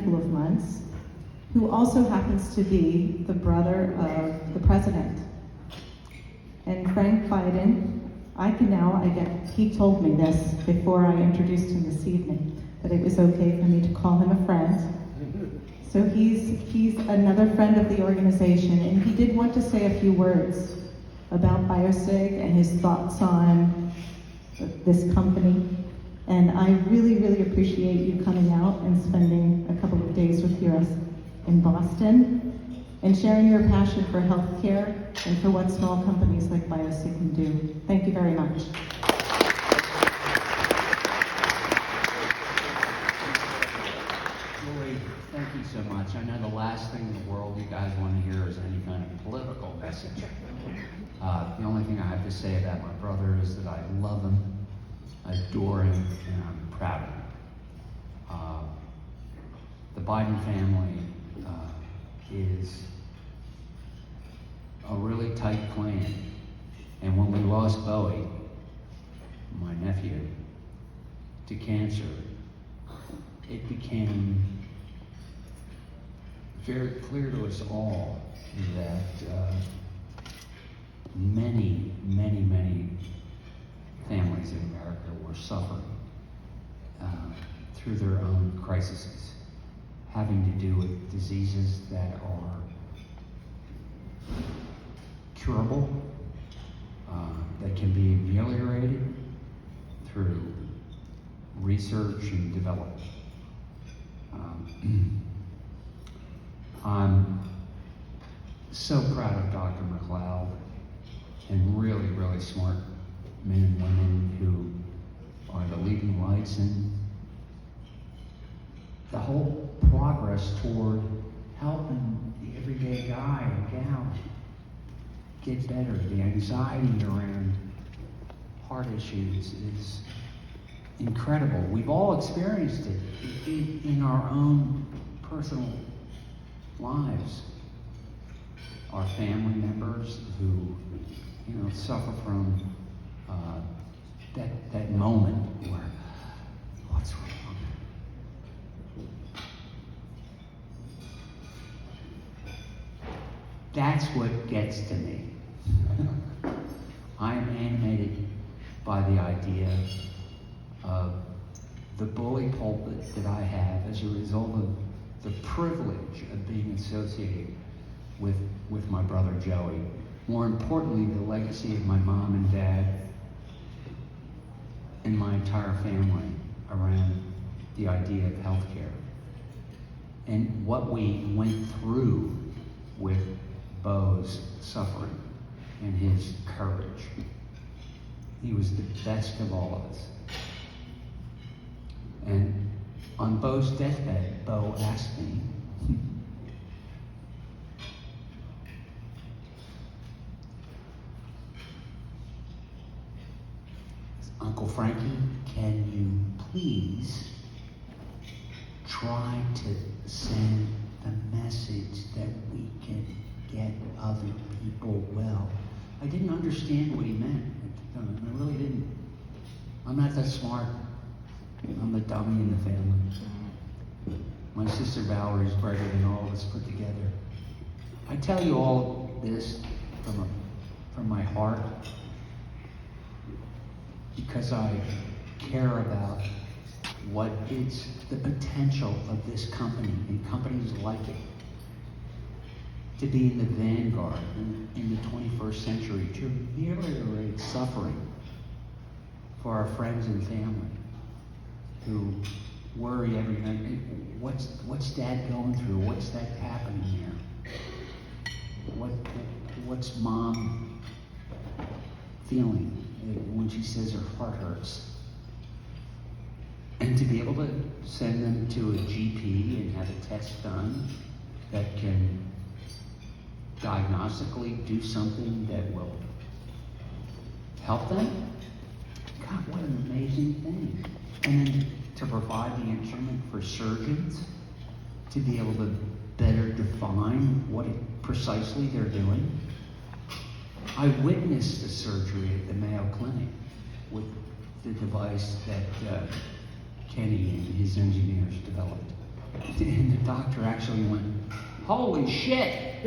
couple of months, who also happens to be the brother of the president. And Frank Biden, he told me this before I introduced him this evening, that it was okay for me to call him a friend. So he's another friend of the organization, and he did want to say a few words about BioSig and his thoughts on this company. And I really, really appreciate you coming out and spending a couple of days with us in Boston and sharing your passion for healthcare and for what small companies like BioSig can do. Thank you very much. Lori, thank you so much. I know the last thing in the world you guys want to hear is any kind of political message. The only thing I have to say about my brother is that I love him, I adore him, and I'm proud of him. The Biden family is a really tight clan. And when we lost Bowie, my nephew, to cancer, it became very clear to us all that many, many, many families in America were suffering through their own crises, having to do with diseases that are curable, that can be ameliorated through research and development. I'm so proud of Dr. McLeod and really, really smart men and women who are the leading lights in the whole progress toward helping the everyday guy or gal get better. The anxiety around heart issues is incredible. We've all experienced it in our own personal lives. Our family members who, suffer from that moment where, what's wrong? That's what gets to me. I am animated by the idea of the bully pulpit that I have as a result of the privilege of being associated with my brother Joey. More importantly, the legacy of my mom and dad and my entire family around the idea of healthcare. And what we went through with Bo's suffering and his courage. He was the best of all of us. And on Bo's deathbed, Bo asked me, Uncle Frankie, can you please try to send the message that we can get other people well? I didn't understand what he meant. I really didn't. I'm not that smart. I'm the dummy in the family. My sister Valerie's brighter than all of us put together. I tell you all this from my heart because I care about what is the potential of this company and companies like it to be in the vanguard in the 21st century, to ameliorate suffering for our friends and family who worry every night, what's Dad going through? What's that happening here? What's Mom feeling when she says her heart hurts? And to be able to send them to a GP and have a test done that can diagnostically do something that will help them? God, what an amazing thing. And then to provide the instrument for surgeons to be able to better define what precisely they're doing. I witnessed the surgery at the Mayo Clinic with the device that Kenny and his engineers developed. And the doctor actually went, "Holy shit!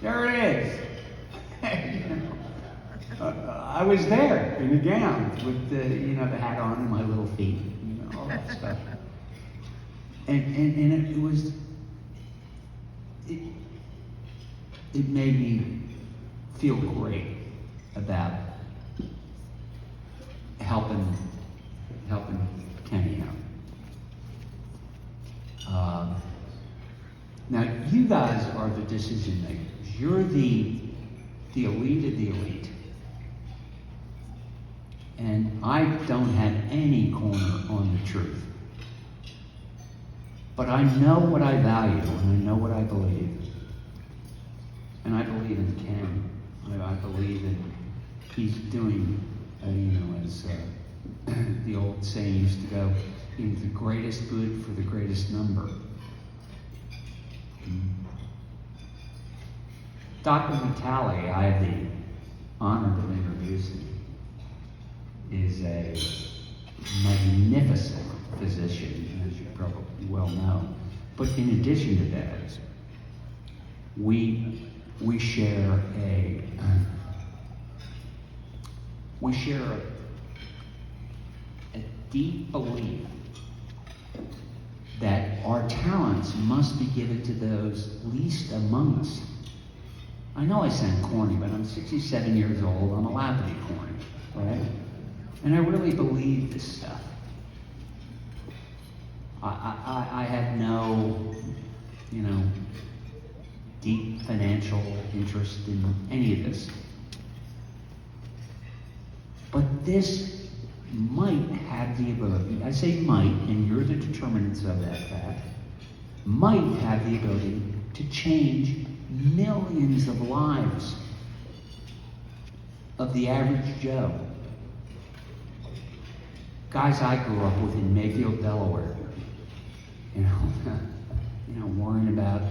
There it is." I was there in a gown with the, the hat on and my little feet, all that stuff. And it was, it made me feel great about helping Kenny out. Now, you guys are the decision makers. You're the elite of the elite. And I don't have any corner on the truth. But I know what I value and I know what I believe. And I believe in Ken. I believe in he's doing, as the old saying used to go, the greatest good for the greatest number. Dr. Vitale, I have the honor of introducing, is a magnificent physician, as you probably well know. But in addition to that, we share a deep belief that our talents must be given to those least among us. I know I sound corny, but I'm 67 years old. I'm allowed to be corny, right? And I really believe this stuff. I have no, deep financial interest in any of this. But this might have the ability, I say might, and you're the determinants of that fact, might have the ability to change millions of lives of the average Joe. Guys I grew up with in Mayfield, Delaware, worrying about,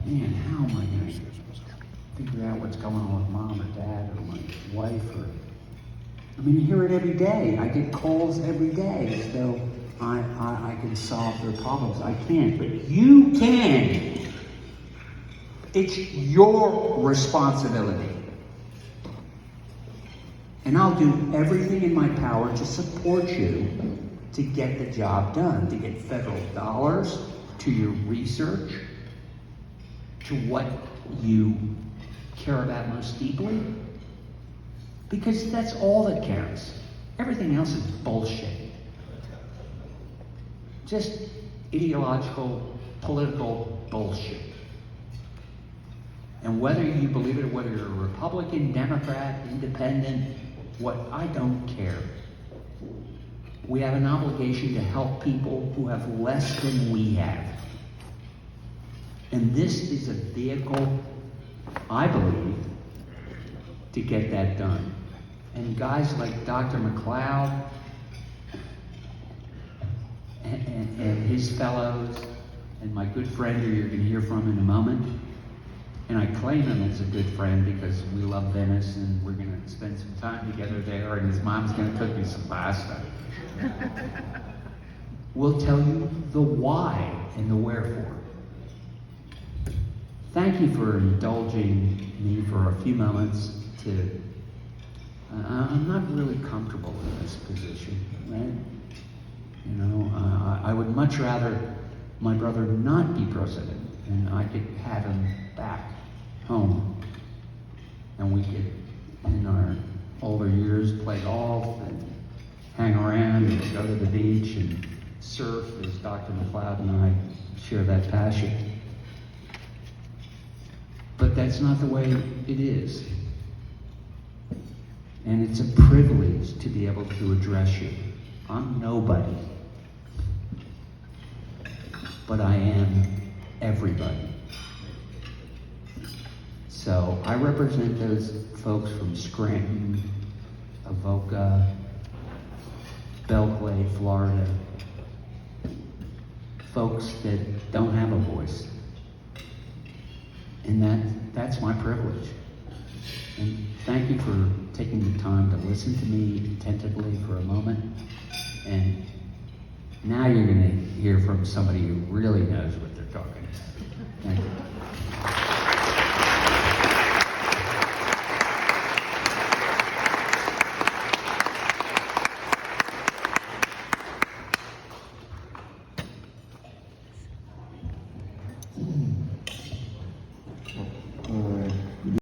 man, how am I going to figure out what's going on with mom or dad or my wife? You hear it every day. I get calls every day as though I can solve their problems. I can't, but you can. It's your responsibility. And I'll do everything in my power to support you to get the job done, to get federal dollars, to your research, to what you care about most deeply. Because that's all that counts. Everything else is bullshit. Just ideological, political bullshit. And whether you believe it, whether you're a Republican, Democrat, Independent, I don't care. We have an obligation to help people who have less than we have. And this is a vehicle, I believe, to get that done. And guys like Dr. McLeod and his fellows, and my good friend who you're going to hear from in a moment, and I claim him as a good friend because we love Venice and we're going to spend some time together there, and his mom's going to cook me some pasta. We'll tell you the why and the wherefore. Thank you for indulging me for a few moments to... I'm not really comfortable in this position, right? I would much rather my brother not be president and I could have him back home. And we could, in our older years, play golf and hang around and go to the beach and surf, as Dr. McLeod and I share that passion. But that's not the way it is. And it's a privilege to be able to address you. I'm nobody, but I am everybody. So I represent those folks from Scranton, Avoca, Belclay, Florida, folks that don't have a voice. And that's my privilege. And thank you for taking the time to listen to me attentively for a moment. And Now you're going to hear from somebody who really knows what they're talking about. Thank you.